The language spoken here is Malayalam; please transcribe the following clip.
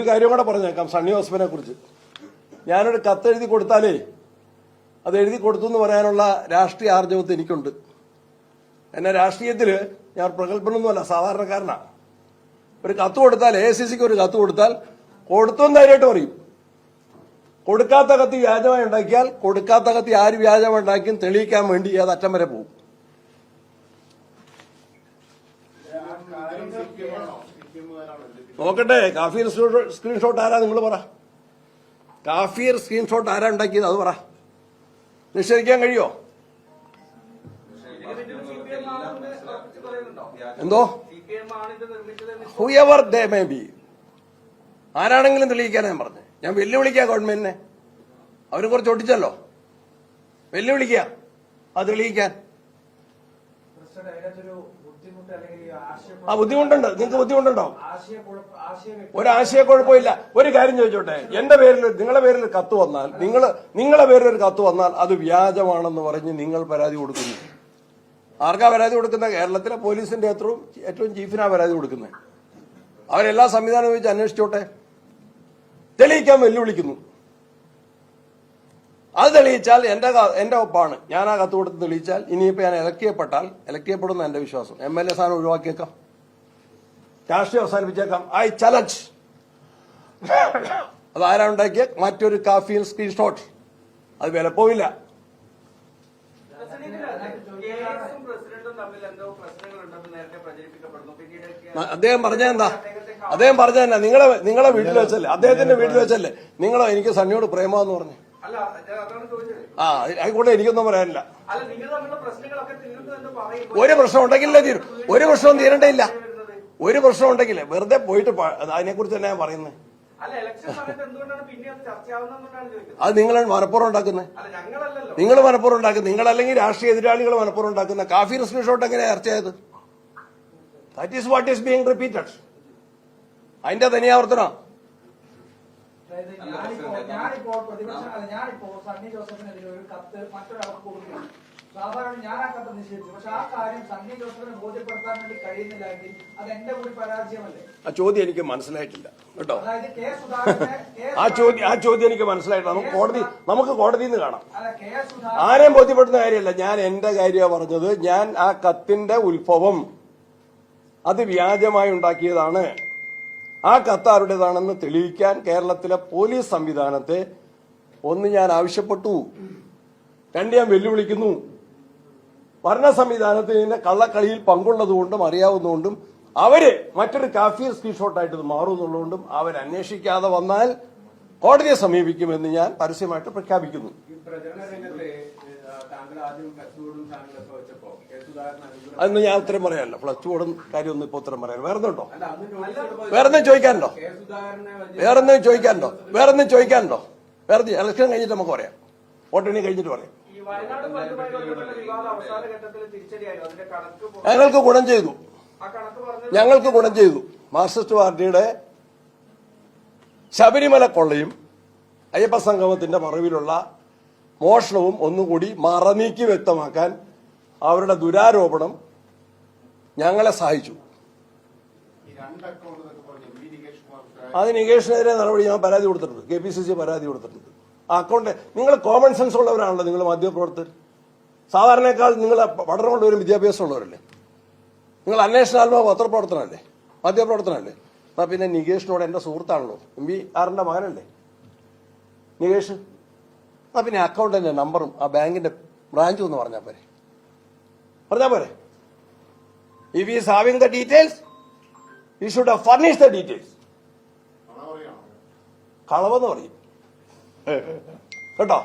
ഒരു കാര്യം കൂടെ പറഞ്ഞേക്കാം സണ്ണി ജോസഫിനെ കുറിച്ച്. ഞാനൊരു കത്തെഴുതി കൊടുത്താലേ അത് എഴുതി കൊടുത്തു എന്ന് പറയാനുള്ള രാഷ്ട്രീയ ആർജവത്ത് എനിക്കുണ്ട്. എന്നെ രാഷ്ട്രീയത്തിൽ ഞാൻ പ്രഗത്ഭനൊന്നുമല്ല, സാധാരണക്കാരനാണ്. ഒരു കത്ത് കൊടുത്താൽ AICCക്ക് ഒരു കത്ത് കൊടുത്താൽ കൊടുത്തെന്ന് ധൈര്യമായിട്ട് പറയും. കൊടുക്കാത്ത കത്ത് വ്യാജമായി ഉണ്ടാക്കിയാൽ കൊടുക്കാത്ത കത്ത് ആര് വ്യാജമായി ഉണ്ടാക്കിയും തെളിയിക്കാൻ വേണ്ടി അത് അറ്റം വരെ പോകും. നോക്കട്ടെ, കാഫിർ സ്ക്രീൻഷോട്ട് ആരാ നിങ്ങൾ പറ. കാഫിർ സ്ക്രീൻഷോട്ട് ആരാ ഉണ്ടാക്കിയത് അത് പറ. നിഷേധിക്കാൻ കഴിയോ? എന്തോ ഹൂഎവർ ദേ മേ ബി, ആരാണെങ്കിലും തെളിയിക്കാൻ ഞാൻ പറഞ്ഞു. ഞാൻ വെല്ലുവിളിക്കുക ഗവൺമെന്റിനെ. അവരും കുറച്ച് ഒട്ടിച്ചല്ലോ, വെല്ലുവിളിക്കുക അത് തെളിയിക്കാൻ. ആ ബുദ്ധിമുട്ടുണ്ട്, നിങ്ങൾക്ക് ബുദ്ധിമുട്ടുണ്ടാവും. ഒരാശയക്കുഴപ്പമില്ല. ഒരു കാര്യം ചോദിച്ചോട്ടെ, എന്റെ പേരിൽ നിങ്ങളുടെ പേരിൽ കത്ത് വന്നാൽ, നിങ്ങളുടെ പേരിൽ ഒരു കത്ത് വന്നാൽ അത് വ്യാജമാണെന്ന് പറഞ്ഞ് നിങ്ങൾ പരാതി കൊടുക്കുന്നു. ആർക്കാ പരാതി കൊടുക്കുന്നത്? കേരളത്തിലെ പോലീസിന്റെ ഏറ്റവും ചീഫിനാ പരാതി കൊടുക്കുന്നത്. അവരെല്ലാ സംവിധാനവും വെച്ച് അന്വേഷിച്ചോട്ടെ. തെളിയിക്കാൻ വെല്ലുവിളിക്കുന്നു. അത് തെളിയിച്ചാൽ എന്റെ ഒപ്പാണ്. ഞാൻ ആ കത്ത് കൊടുത്ത് തെളിയിച്ചാൽ ഇനിയിപ്പോ ഞാൻ ഇലക്ട് ചെയ്യപ്പെടുന്ന എന്റെ വിശ്വാസം. MLA സ്ഥാനം ഒഴിവാക്കിയേക്കാം, രാഷ്ട്രീയം അവസാനിപ്പിച്ചേക്കാം. I challenge. അത് ആരാ ഉണ്ടാക്കിയ മറ്റൊരു കാഫിയിൽ സ്ക്രീൻഷോട്ട്, അത് വിലപ്പോവില്ല. അദ്ദേഹം പറഞ്ഞെന്താ? നിങ്ങളെ വീട്ടിൽ വെച്ചല്ലേ, അദ്ദേഹത്തിന്റെ വീട്ടിൽ വെച്ചല്ലേ എനിക്ക് സണ്ണിയോട് പ്രേമെന്ന് പറഞ്ഞു. ആ ആയിക്കോട്ടെ, എനിക്കൊന്നും പറയാനില്ല. ഒരു പ്രശ്നം ഉണ്ടെങ്കിലേ തീരും. ഒരു പ്രശ്നവും തീരണ്ടേയില്ല. ഒരു പ്രശ്നം ഉണ്ടെങ്കിൽ വെറുതെ പോയിട്ട് അതിനെക്കുറിച്ച് തന്നെ ഞാൻ പറയുന്നത്. അത് നിങ്ങളാണ് മനഃപൂർവ്വം ഉണ്ടാക്കുന്നത്. നിങ്ങൾ മനഃപൂർവ്വം ഉണ്ടാക്കുന്നത്. നിങ്ങളല്ലെങ്കിൽ രാഷ്ട്രീയ എതിരാളികൾ മനഃപൂർവ്വം ഉണ്ടാക്കുന്ന. കാഫിർ സ്ക്രീൻഷോട്ട് എങ്ങനെ ചർച്ചയായത്? That is what is being repeated. അതിന്റെ തനിയാവർത്തനം. ഞാനിപ്പോ സണ്ണി ജോസഫിനെതിരെ ഒരു കത്ത് മറ്റൊരാൾക്ക് കൊടുക്കുകയാണ്. സാധാരണ ഞാൻ ആ കത്ത് നിഷേധിച്ചു. പക്ഷെ ആ കാര്യം സണ്ണി ജോസഫിനെ ബോധ്യപ്പെടുത്താൻ വേണ്ടി കഴിയുന്നില്ലെങ്കിൽ അത് എന്റെ കൂടി പരാജയമല്ലേ? ആ ചോദ്യം എനിക്ക് മനസ്സിലായിട്ടില്ല കേട്ടോ. അതായത് കെ സുധാകരനെ ആ ചോദ്യം എനിക്ക് മനസ്സിലായിട്ടില്ല. നമുക്ക് കോടതിയിൽ നിന്ന് കാണാം. ആരെയും ബോധ്യപ്പെടുന്ന കാര്യമല്ല, ഞാൻ എന്റെ കാര്യമാണ് പറഞ്ഞത്. ഞാൻ ആ കത്തിന്റെ ഉത്ഭവം അത് വ്യാജമായി ഉണ്ടാക്കിയതാണ്. ആ കത്ത് ആരുടേതാണെന്ന് തെളിയിക്കാൻ കേരളത്തിലെ പോലീസ് സംവിധാനത്തെ ഒന്ന് ഞാൻ ആവശ്യപ്പെട്ടു, രണ്ട് ഞാൻ വെല്ലുവിളിക്കുന്നു. ഭരണ സംവിധാനത്തിന് കള്ളക്കളിയിൽ പങ്കുള്ളതുകൊണ്ടും അറിയാവുന്നതുകൊണ്ടും അവര് മറ്റൊരു കാഫിർ സ്ക്രീൻഷോട്ടായിട്ട് ഇത് മാറുന്നുള്ളതുകൊണ്ടും അവരന്വേഷിക്കാതെ വന്നാൽ കോടതിയെ സമീപിക്കുമെന്ന് ഞാൻ പരസ്യമായിട്ട് പ്രഖ്യാപിക്കുന്നു. അന്ന് ഞാൻ ഉത്തരം പറയാനല്ലോ. ഫ്ലക്സ് ബോർഡും കാര്യമൊന്നും ഇപ്പൊ ഉത്തരം പറയാൻ. വേറെന്നുണ്ടോ? വേറൊന്നും ചോദിക്കാനുണ്ടോ? വേറെ ഇലക്ഷൻ കഴിഞ്ഞിട്ട് നമുക്ക് പറയാം. വോട്ടെണ്ണി കഴിഞ്ഞിട്ട് പറയാം. ഞങ്ങൾക്ക് ഗുണം ചെയ്തു. മാർക്സിസ്റ്റ് പാർട്ടിയുടെ ശബരിമല കൊള്ളയും അയ്യപ്പ സംഗമത്തിന്റെ മറവിലുള്ള മോഷണവും ഒന്നുകൂടി മറനീക്കി വ്യക്തമാക്കാൻ അവരുടെ ദുരാരോപണം ഞങ്ങളെ സഹായിച്ചു. അത് നികേഷിനെതിരെ നടപടി ഞാൻ പരാതി കൊടുത്തിട്ടുണ്ട്. KPCC പരാതി കൊടുത്തിട്ടുണ്ട്. ആ അക്കൗണ്ട് നിങ്ങൾ കോമൺ സെൻസ് ഉള്ളവരാണല്ലോ. നിങ്ങൾ മാധ്യമപ്രവർത്തകർ സാധാരണക്കാൾ നിങ്ങൾ പഠനമുള്ളവരും വിദ്യാഭ്യാസം ഉള്ളവരല്ലേ. നിങ്ങൾ അന്വേഷണാത്മക പത്രപ്രവർത്തനമല്ലേ, മാധ്യമപ്രവർത്തനമല്ലേ. എന്നാ പിന്നെ നികേഷിനോട് എന്റെ സുഹൃത്താണല്ലോ, MVRന്റെ മകനല്ലേ നികേഷ്. എന്നാ പിന്നെ അക്കൗണ്ടിന്റെ നമ്പറും ആ ബാങ്കിന്റെ ബ്രാഞ്ചും ഒന്ന് പറഞ്ഞാൽ പോരെ. If he is having the details, he should have furnished the details. കളവെന്ന് പറയും കേട്ടോ.